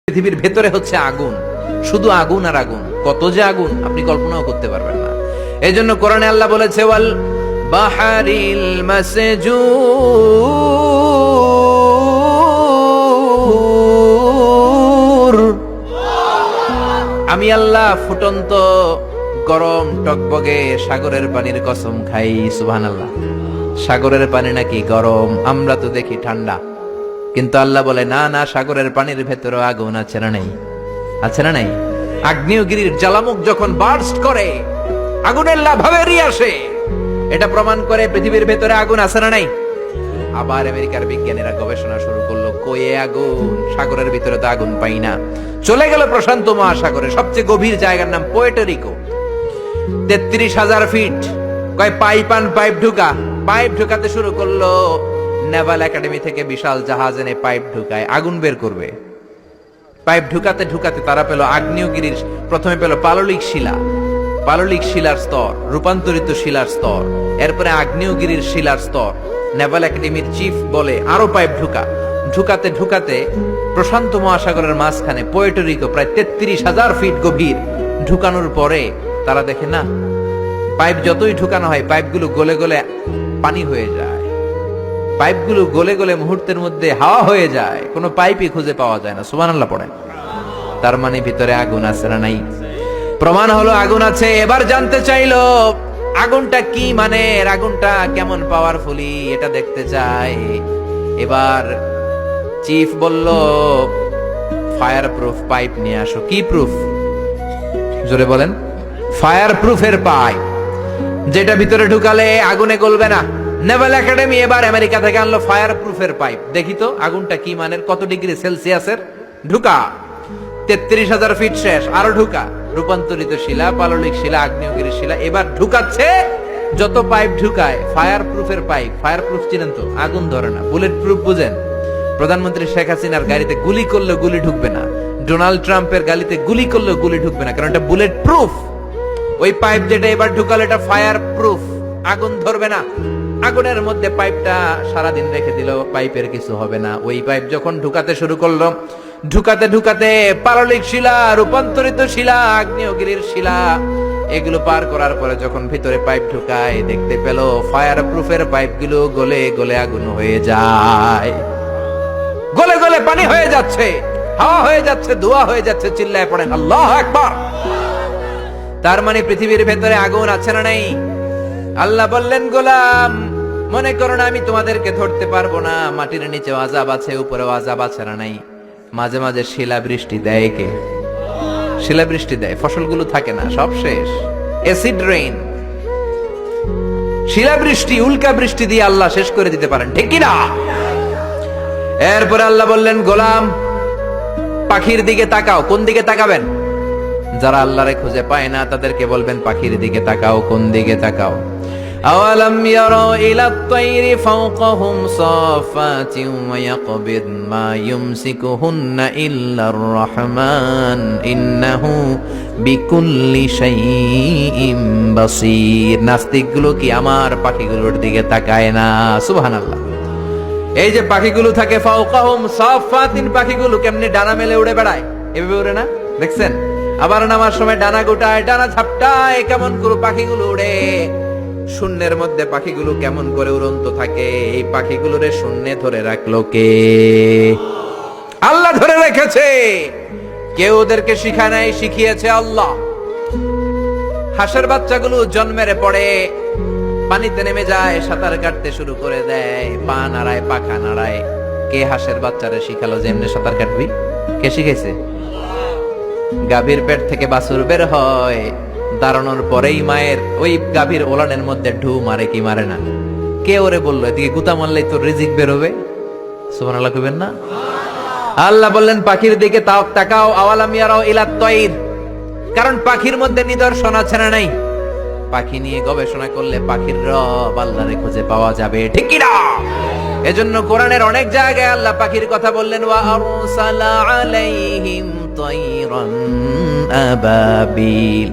পৃথিবীর ভেতরে হচ্ছে আগুন, শুধু আগুন আর আগুন, কত যে আগুন আপনি কল্পনাও করতে পারবেন না। এই জন্য কোরআনে আল্লাহ বলেছে ওয়াল বাহারিল মাসজুর, আমি আল্লাহ ফুটন্ত গরম টকবগে সাগরের পানির কসম খাই। সুবহানাল্লাহ। সাগরের পানি নাকি গরম, আমরা তো দেখি ঠান্ডা, কিন্তু আল্লাহ বলে না না, সাগরের পানির ভেতরে আগুন আছে না নেই? আছে না নেই? আগ্নেয়গিরির জ্বালামুখ যখন বার্স্ট করে, আগুনের লাভা বেরিয়ে আসে, এটা প্রমাণ করে পৃথিবীর ভেতরে আগুন আছে না নাই। আবার আমেরিকার বিজ্ঞানীরা গবেষণা শুরু করলো, কয়ে আগুন, সাগরের ভিতরে তো আগুন পাই না। চলে গেল প্রশান্ত মহাসাগরে, সবচেয়ে গভীর জায়গার নাম পোর্টোরিকো, 33,000 ফিট। কয় পাইপ ঢুকাতে শুরু করলো। নেভাল একাডেমি থেকে বিশাল জাহাজ এনে পাইপ ঢুকায়, আগুন বের করবে। পাইপ ঢুকাতে ঢুকাতে তারা পেল আগ্নেয়গিরির, প্রথমে পেল পাললিক শিলার স্তর, রূপান্তরিত শিলার স্তর, এরপরে আগ্নেয়গিরির শিলার স্তর। নেভাল একাডেমির চিফ বলে আরো পাইপ ঢুকাতে ঢুকাতে প্রশান্ত মহাসাগরের মাঝখানে পোর্টোরিকো প্রায় 33,000 ফিট গভীর ঢুকানোর পরে তারা দেখে না, পাইপ যতই ঢুকানো হয় পাইপগুলো গলে গলে পানি হয়ে যায়, পাইপগুলো গলে গলে মুহূর্তের মধ্যে হাওয়া হয়ে যায়, কোনো পাইপই খুঁজে পাওয়া যায় না। সুবহানাল্লাহ পড়েন। তার মানে ভিতরে আগুন আছে না নাই? প্রমাণ হলো আগুন আছে। এবার জানতে চাইলো আগুনটা কি, মানে আগুনটা কেমন পাওয়ারফুলি, এটা দেখতে চাই। এবার চিফ বলল ফায়ার প্রুফ পাইপ নিয়ে আসো। কি প্রুফ? জোরে বলেন। ফায়ার প্রুফের পাইপ, যেটা ভিতরে ঢুকালে আগুনে গলবে না। নেভাল একাডেমি এবার আমেরিকা থেকে আনলো ফায়ার প্রুফের পাইপ। দেখি তো আগুনটা কি মানের, কত ডিগ্রি সেলসিয়াসের। ঢুকা 33,000 ফিট শেষ, আরো ঢুকা, রূপান্তরিত শিলা, পাললিক শিলা, আগ্নেয়গিরির শিলা। এবার ঢুকাচ্ছে, যত পাইপ ঢুকায় ফায়ার প্রুফের পাইপ। ফায়ার প্রুফ চিনেন তো, আগুন ধরে না। বুলেট প্রুফ বুঝেন? প্রধানমন্ত্রী শেখ হাসিনার গাড়িতে গুলি করলে গুলি ঢুকবে না, ডোনাল্ড ট্রাম্পের গাড়িতে গুলি করলে গুলি ঢুকবে না, কারণ এটা বুলেট প্রুফ। ওই পাইপ যেটা এবার ঢুকালো এটা ফায়ার প্রুফ, আগুন ধরবে না। আগুনের মধ্যে পাইপটা সারাদিন রেখে দিল, পাইপের কিছু হবে না। ওই পাইপ যখন ঢুকাতে শুরু করলো, ঢুকাতে ঢুকাতে পাললিক শিলা, রূপান্তরিত শিলা, আগ্নেয়গিরির শিলা, এগুলো পার করার পরে যখন ভিতরে পাইপ ঢুকায়, দেখতে পেল ফায়ার প্রুফের পাইপগুলো গলে গলে আগুন হয়ে যায়, গলে গলে পানি হয়ে যাচ্ছে, হাওয়া হয়ে যাচ্ছে, ধোঁয়া হয়ে যাচ্ছে। চিল্লায় পড়েন আল্লাহু আকবার। তার মানে পৃথিবীর ভেতরে আগুন আছে না নাই? আল্লাহ বললেন গোলাম, মনে করো না আমি তোমাদেরকে ধরতে পারবো না, মাটির নিচে আযাব আছে, উপরেও আযাব আছে না নাই? মাঝে মাঝে শিলা বৃষ্টি দেয় কে? শিলা বৃষ্টি দেয়, ফসলগুলো থাকে না, সব শেষ। অ্যাসিড রেইন, শিলা বৃষ্টি, উল্কা বৃষ্টি দিয়ে আল্লাহ শেষ করে দিতে পারেন, ঠিক কি না? এরপরে আল্লাহ বললেন গোলাম, পাখির দিকে তাকাও। কোন দিকে তাকাবেন? যারা আল্লাহরে খুঁজে পায় না তাদেরকে বলবেন পাখির দিকে তাকাও। কোন দিকে তাকাও? আওয়ালাম ইয়ারাউ ইলাত তায়রি ফাওকাহুম সাফাতিন ওয়া ইয়াকবিদ মা ইউমসিকুহুন্না ইল্লার রহমান ইন্নাহু বিকুল্লি শাইইন বাসীর। নাস্তিকগুলো কি আমার পাখিগুলোর দিকে তাকায় না? সুবহানাল্লাহ। এই যে পাখিগুলো থাকে ফাওকাহুম সাফাতিন, পাখিগুলো কেমনে ডানা মেলে উড়ে বেড়ায়, এভাবে উড়ে না? দেখছেন? আবার নামার সময় ডানা গোটায়, ডানা ঝাপটায়, কেমন করে পাখিগুলো উড়ে। শূন্যের মধ্যে পাখিগুলো কেমন করে উড়ন্ত থাকে। এই পাখিগুলোরে শূন্যে ধরে রাখলো কে? আল্লাহ ধরে রেখেছে। কেউ ওদেরকে শিখায় নাই, শিখিয়েছে আল্লাহ। হাঁসের বাচ্চাগুলো জন্মের পরে পানিতে নেমে যায়, সাঁতার কাটতে শুরু করে দেয়, পা নাড়ায়, পাখা নাড়ায়। কে হাঁসের বাচ্চারে শিখালো যে এমনি সাঁতার কাটবি? কে শিখাইছে? গাভীর পেট থেকে বাছুর বের হয়, দাঁড়ানোর পরেই মায়ের ওই গাভীর ওলানের মধ্যে ঢু মারে কি মারে না? কে ওরে বললো এদিকে গুতা মারলেই তোর রিজিক বের হবে? সুবহানাল্লাহ কইবেন না? আল্লাহ বললেন পাখির দিকে তাকাও। আওয়ালাম ইয়ারাউ ইলাত তায়র, কারণ পাখির মধ্যে নিদর্শন আছে না নাই? পাখি নিয়ে গবেষণা করলে পাখির রব আল্লাহরে খুঁজে পাওয়া যাবে, ঠিক কি না? এজন্য কোরআনের অনেক জায়গায় আল্লাহ পাখির কথা বললেন, ওয়া আরসালা আলাইহিম তায়রান আবাবিল।